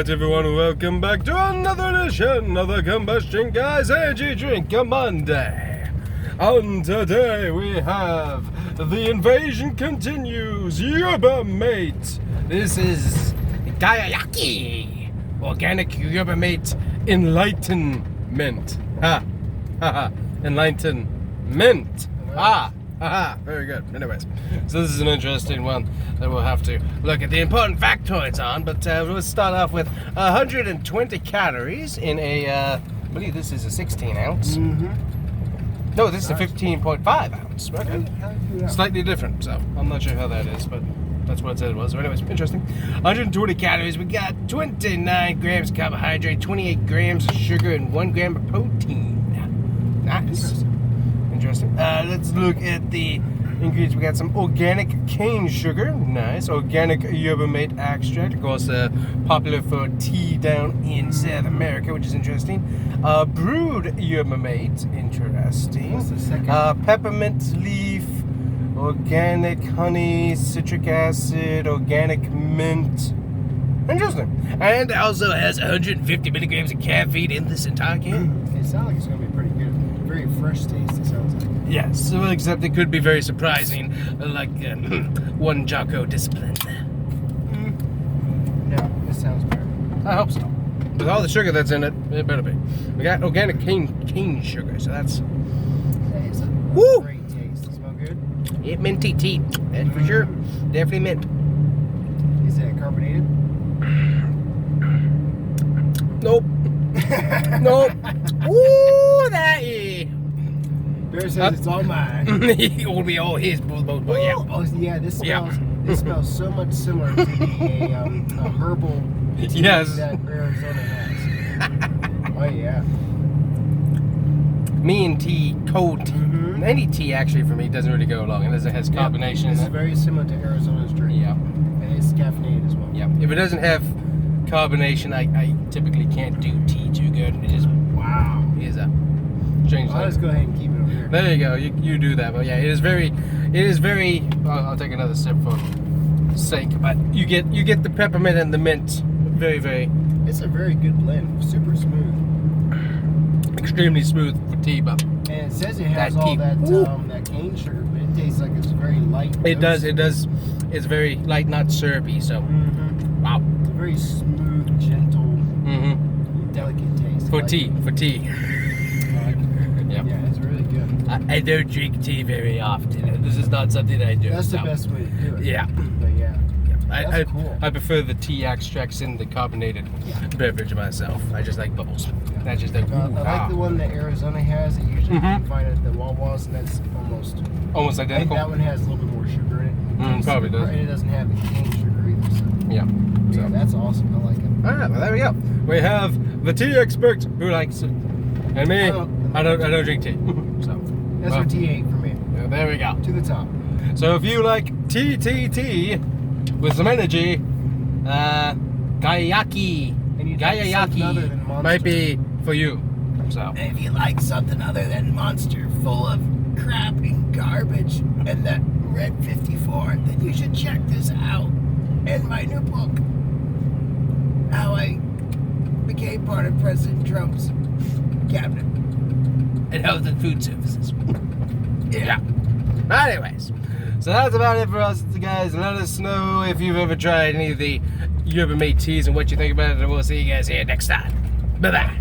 Alright everyone, welcome back to another edition of the Combustion Guys Energy Drink Monday. And today we have The Invasion Continues, Yerba Mate. This is Guayaki Organic Yerba Mate Enlightenmint. Ha ha ha. Enlightenmint. Ah. Aha, very good. Anyways, so this is an interesting one that we'll have to look at the important factoids on, but we'll start off with 120 calories in a, I believe this is a 16 ounce. Mm-hmm. No, this is a 15.5 ounce. Okay. Slightly different, so I'm not sure how that is, but that's what it said it was. So anyways, interesting. 120 calories, we got 29 grams of carbohydrate, 28 grams of sugar, and 1 gram of protein. Nice. Interesting. Let's look at the ingredients. We got some organic cane sugar, nice. Organic yerba mate extract, of course, popular for tea down in South America, which is interesting. Brewed yerba mate, interesting. What's the second? Peppermint leaf, organic honey, citric acid, organic mint. Interesting. And also has 150 milligrams of caffeine in this entire can. It sounds like it's going to be pretty good. Very fresh taste, it sounds like. Yes, well, except it could be very surprising, like one Jocko discipline. Yeah, this sounds better. I hope so. With all the sugar that's in it, it better be. We got organic cane sugar, so that's... That is a Woo! great taste. It smell good? It minty tea, that's for sure. Definitely mint. Is it carbonated? Nope. Nope. Woo, that is... Bear says it's all mine. It will be all his, but yeah. Oh, yeah, this smells, this smells so much similar to the a herbal tea Yes. that Arizona has. Oh, yeah. Me and tea, cold tea. Mm-hmm. Any tea actually for me doesn't really go along unless it has carbonation This in is it. very similar to Arizona's drink. Yeah. And it's caffeinated as well. Yeah. If it doesn't have carbonation, I typically can't do tea too good. It just Wow. is a strange I'll just thing. go ahead and keep it over here. There you go. You do that. But yeah, it is very. I'll take another sip for sake. But you get the peppermint and the mint. Very, very. It's a very good blend. Super smooth. Extremely smooth for tea, but And it says it has That all tea. that cane sugar, but it tastes like it's very light. it does. It's very light, not syrupy. So Mm-hmm. wow. It's a very smooth, gentle, Mm-hmm. delicate taste. For I like tea. it. For tea. I like it. Yeah. Yeah, it's really good. I don't drink tea very often. This is not something I do. That's the so. best way to do it. Yeah. But yeah. That's cool. I prefer the tea extracts in the carbonated beverage myself. I just like bubbles. Yeah. That's just like, I like the one that Arizona has. That usually you Mhm. can find at the Wawas, and that's almost I think identical. that one has a little bit more sugar in it. Probably does. And it doesn't have the cane sugar either. So. Yeah. Yeah, that's awesome. I like it. Alright, well there we go. We have the tea expert who likes it. And me, I don't drink tea. So That's well, what T8 for me. yeah, there we go. To the top. So if you like tea with some energy, Guayaki And you'd like something other than Monster. might be for you. So And if you like something other than Monster, full of crap and garbage, and that Red 54, then you should check this out. And my new book, How I Became Part of President Trump's Cabinet. and Health and Food Services. Yeah. Anyways, so that's about it for us, guys. Let us know if you've ever tried any of the yerba mate teas and what you think about it, and we'll see you guys here next time. Bye-bye.